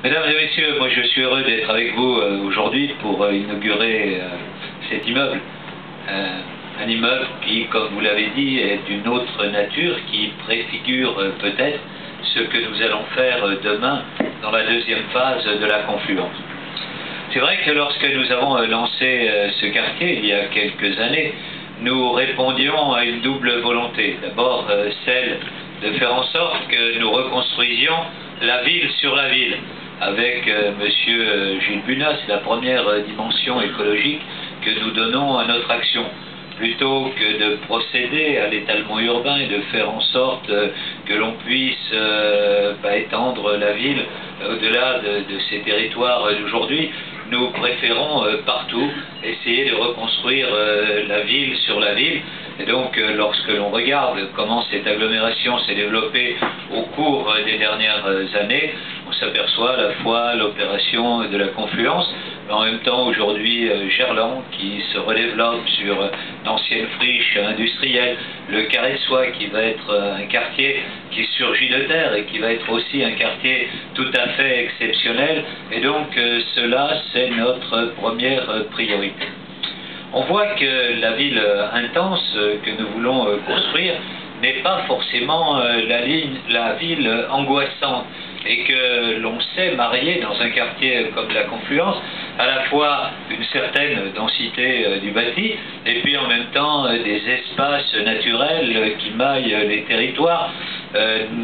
Mesdames et messieurs, moi je suis heureux d'être avec vous aujourd'hui pour inaugurer cet immeuble. Un immeuble qui, comme vous l'avez dit, est d'une autre nature, qui préfigure peut-être ce que nous allons faire demain dans la deuxième phase de la confluence. C'est vrai que lorsque nous avons lancé ce quartier il y a quelques années, nous répondions à une double volonté. D'abord celle de faire en sorte que nous reconstruisions la ville sur la ville. Avec Monsieur Gilles Bunat, c'est la première dimension écologique que nous donnons à notre action. Plutôt que de procéder à l'étalement urbain et de faire en sorte que l'on puisse étendre la ville au-delà de ces territoires d'aujourd'hui, nous préférons partout essayer de reconstruire la ville sur la ville. Et donc, lorsque l'on regarde comment cette agglomération s'est développée au cours des dernières années, on s'aperçoit à la fois l'opération de la confluence, mais en même temps aujourd'hui Gerland qui se redéveloppe sur d'anciennes friches industrielles, le Carré de Soie qui va être un quartier qui surgit de terre et qui va être aussi un quartier tout à fait exceptionnel. Et donc cela, c'est notre première priorité. On voit que la ville intense que nous voulons construire n'est pas forcément la ville angoissante, et que l'on sait marier dans un quartier comme la Confluence à la fois une certaine densité du bâti et puis en même temps des espaces naturels qui maillent les territoires.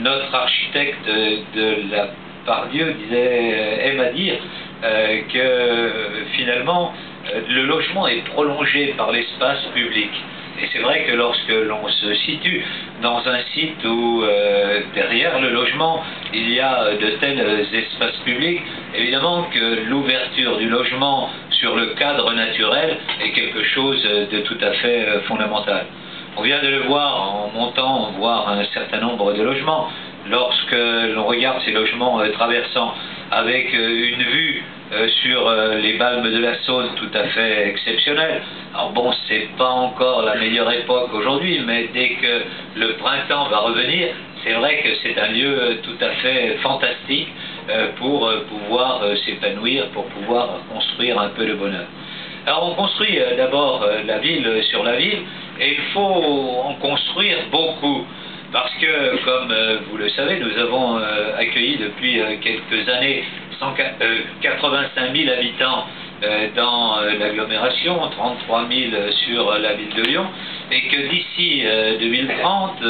Notre architecte de la Pardieu aime à dire que finalement le logement est prolongé par l'espace public. Et c'est vrai que lorsque l'on se situe dans un site où derrière le logement il y a de tels espaces publics, évidemment que l'ouverture du logement sur le cadre naturel est quelque chose de tout à fait fondamental. On vient de le voir en montant voir un certain nombre de logements. Lorsque l'on regarde ces logements traversants avec une vue sur les balmes de la Saône tout à fait exceptionnelle. Alors bon, c'est pas encore la meilleure époque aujourd'hui, mais dès que le printemps va revenir, c'est vrai que c'est un lieu tout à fait fantastique pour pouvoir s'épanouir, pour pouvoir construire un peu de bonheur. Alors on construit d'abord la ville sur la ville, et il faut en construire beaucoup. Parce que, comme vous le savez, nous avons accueilli depuis quelques années 85 000 habitants dans l'agglomération, 33 000 sur la ville de Lyon, et que d'ici 2030,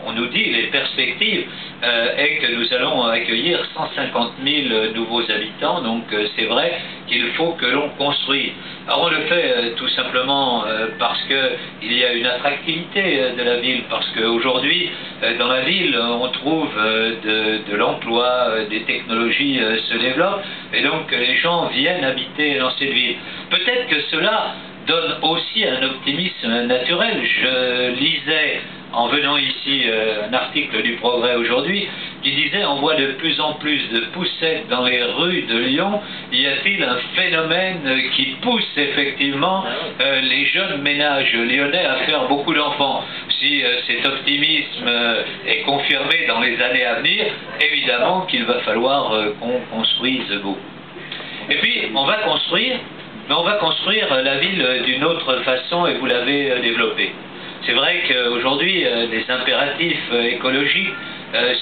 on nous dit, les perspectives est que nous allons accueillir 150 000 nouveaux habitants, donc c'est vrai qu'il faut que l'on construise. Alors on le fait tout simplement parce qu'il y a une attractivité de la ville, parce qu'aujourd'hui, dans la ville, on trouve de l'emploi, des technologies se développent, et donc les gens viennent habiter dans cette ville. Peut-être que cela donne aussi un optimisme naturel. Je lisais en venant ici un article du Progrès aujourd'hui qui disait: on voit de plus en plus de poussettes dans les rues de Lyon. Y a-t-il un phénomène qui pousse effectivement les jeunes ménages lyonnais à faire beaucoup d'enfants? Si cet optimisme est confirmé dans les années à venir, évidemment qu'il va falloir qu'on construise beaucoup. Et puis on va construire, mais on va construire la ville d'une autre façon, et vous l'avez développée. C'est vrai qu'aujourd'hui, les impératifs écologiques,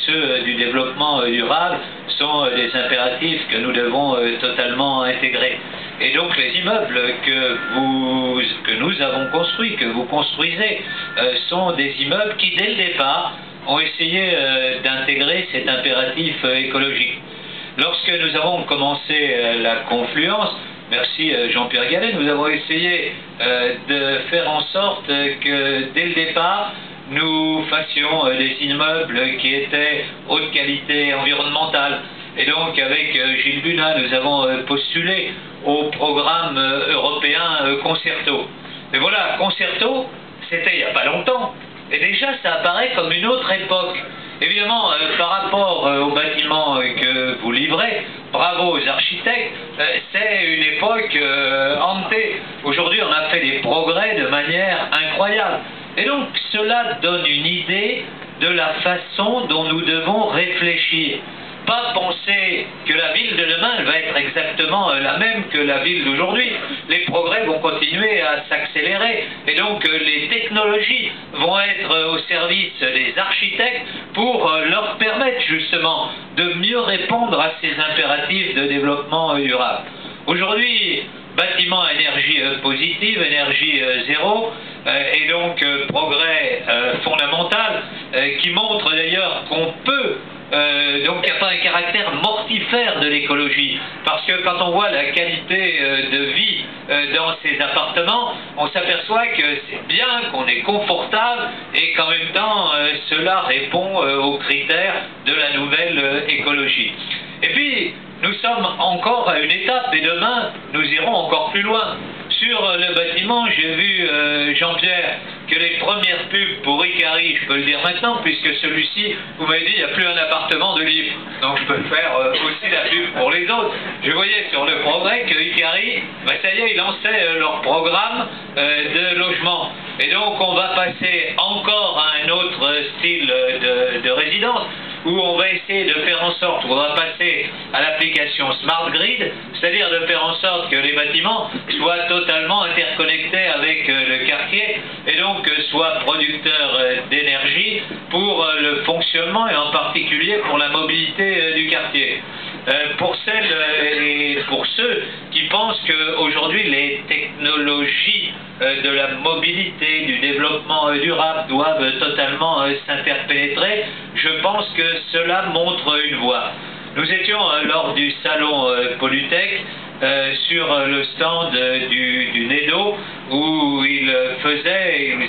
ceux du développement durable, sont des impératifs que nous devons totalement intégrer. Et donc les immeubles que nous avons construits, que vous construisez, sont des immeubles qui, dès le départ, ont essayé d'intégrer cet impératif écologique. Lorsque nous avons commencé la confluence, merci Jean-Pierre Gallet, nous avons essayé de faire en sorte que dès le départ, nous fassions des immeubles qui étaient haute qualité environnementale. Et donc avec Gilles Bunat, nous avons postulé au programme européen Concerto. Mais voilà, Concerto, c'était il n'y a pas longtemps. Et déjà, ça apparaît comme une autre époque. Évidemment, par rapport aux bâtiments que vous livrez, bravo aux architectes, c'est une époque hantée. Aujourd'hui, on a fait des progrès de manière incroyable. Et donc, cela donne une idée de la façon dont nous devons réfléchir. pas penser que la ville de demain va être exactement la même que la ville d'aujourd'hui. Les progrès vont continuer à s'accélérer et donc les technologies vont être au service des architectes pour leur permettre justement de mieux répondre à ces impératifs de développement durable. Aujourd'hui, bâtiment à énergie positive, énergie zéro, et donc progrès fondamental qui montre d'ailleurs qu'on peut, donc il n'y a pas un caractère mortifère de l'écologie, parce que quand on voit la qualité de vie dans ces appartements, on s'aperçoit que c'est bien, qu'on est confortable et qu'en même temps cela répond aux critères de la nouvelle écologie. Et puis, nous sommes encore à une étape et demain, nous irons encore plus loin. Sur le bâtiment, j'ai vu, Jean-Pierre, que les premières pubs pour Icari, je peux le dire maintenant, puisque celui-ci, vous m'avez dit, il n'y a plus un appartement de livres. Donc je peux faire aussi la pub pour les autres. Je voyais sur le progrès que Icari, ça y est, ils lançaient leur programme de logement. Et donc on va passer encore à un autre style de résidence, où on va essayer de faire en sorte, on va passer à l'application Smart Grid, c'est-à-dire de faire en sorte que les bâtiments soient totalement interconnectés avec le quartier et donc soient producteurs d'énergie pour le fonctionnement et en particulier pour la mobilité du quartier. Pour celles et pour ceux qui pensent qu'aujourd'hui les technologies de la mobilité, du développement durable doivent totalement s'interpénétrer, je pense que cela montre une voie. Nous étions lors du salon Polytech sur le stand du NEDO où ils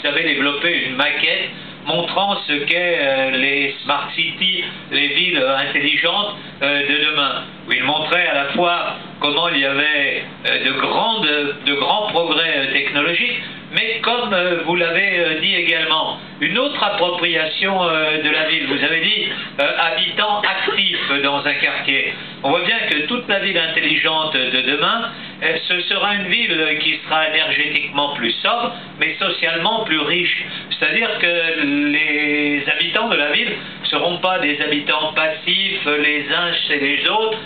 avaient développé une maquette montrant ce qu'est les smart cities, les villes intelligentes de demain, où ils montraient à la fois comment il y avait de grands progrès technologiques, mais comme vous l'avez dit également, une autre appropriation de la ville. Vous avez dit habitants actifs dans un quartier. On voit bien que toute la ville intelligente de demain, ce sera une ville qui sera énergétiquement plus sobre, mais socialement plus riche. C'est-à-dire que les habitants de la ville ne seront pas des habitants passifs les uns chez les autres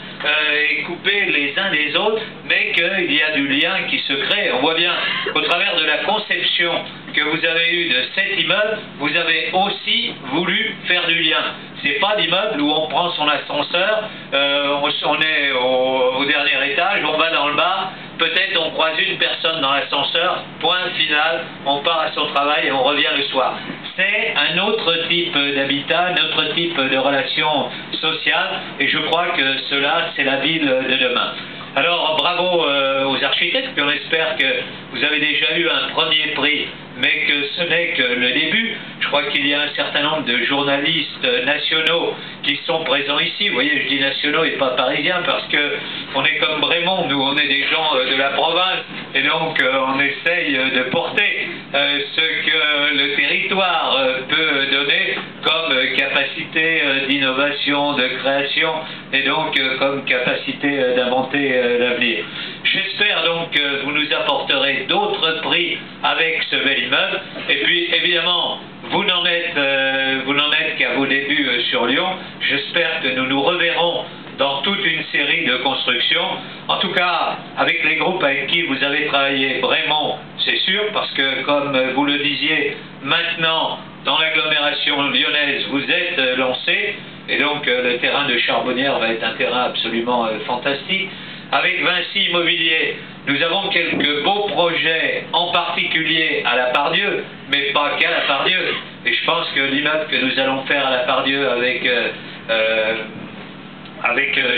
et coupés les uns des autres, mais qu'il y a du lien qui se crée. On voit bien qu'au travers de la conception que vous avez eue de cet immeuble, vous avez aussi voulu faire du lien. C'est pas l'immeuble où on prend son ascenseur, on est au dernier étage, on va dans le bar, peut-être on croise une personne dans l'ascenseur, point final, on part à son travail et on revient le soir. C'est un autre type d'habitat, un autre type de relation sociale, et je crois que cela, c'est la ville de demain. Alors, bravo aux architectes, puis on espère que vous avez déjà eu un premier prix, mais que ce n'est que le début. Je crois qu'il y a un certain nombre de journalistes nationaux qui sont présents ici. Vous voyez, je dis nationaux et pas parisiens, parce que on est comme Brémond, nous on est des gens de la province, et donc on essaye de porter ce que le territoire peut donner comme capacité d'innovation, de création, et donc comme capacité d'inventer l'avenir. J'espère donc que vous nous apporterez d'autres prix avec ce bel immeuble, et puis évidemment vous n'en êtes qu'à vos débuts sur Lyon. J'espère que nous nous reverrons dans toute une série de constructions. En tout cas, avec les groupes avec qui vous avez travaillé, Brémond, c'est sûr, parce que comme vous le disiez, maintenant, dans l'agglomération lyonnaise, vous êtes lancé, et donc le terrain de Charbonnières va être un terrain absolument fantastique. Avec Vinci Immobilier, nous avons quelques beaux projets, en particulier à la Pardieu, mais pas qu'à la Pardieu. Et je pense que l'immeuble que nous allons faire à la Pardieu avec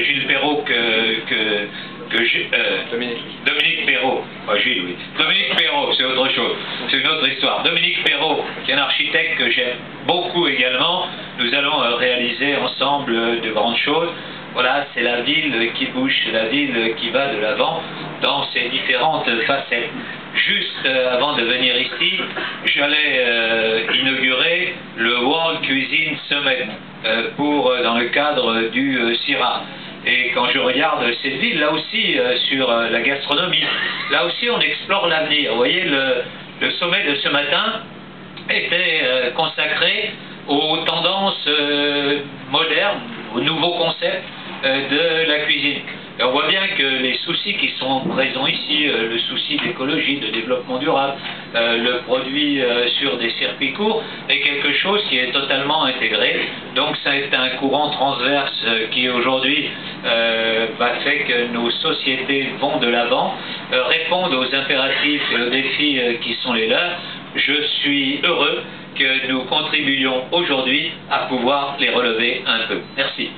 Gilles Perrault, Dominique Perrault, pas Gilles, oui. Dominique Perrault, c'est autre chose, c'est une autre histoire. Dominique Perrault, qui est un architecte que j'aime beaucoup également, nous allons réaliser ensemble de grandes choses. Voilà, c'est la ville qui bouge, c'est la ville qui va de l'avant dans ses différentes facettes. Juste avant de venir ici, j'allais inaugurer le World Cuisine Summit dans le cadre du CIRA. Et quand je regarde cette ville, là aussi, sur la gastronomie, là aussi on explore l'avenir. Vous voyez, le sommet de ce matin était consacré aux tendances modernes, au nouveau concept de la cuisine. Et on voit bien que les soucis qui sont présents ici, le souci d'écologie, de développement durable, le produit sur des circuits courts, est quelque chose qui est totalement intégré. Donc c'est un courant transverse qui aujourd'hui fait que nos sociétés vont de l'avant, répondent aux impératifs et aux défis qui sont les leurs. Je suis heureux que nous contribuions aujourd'hui à pouvoir les relever un peu. Merci.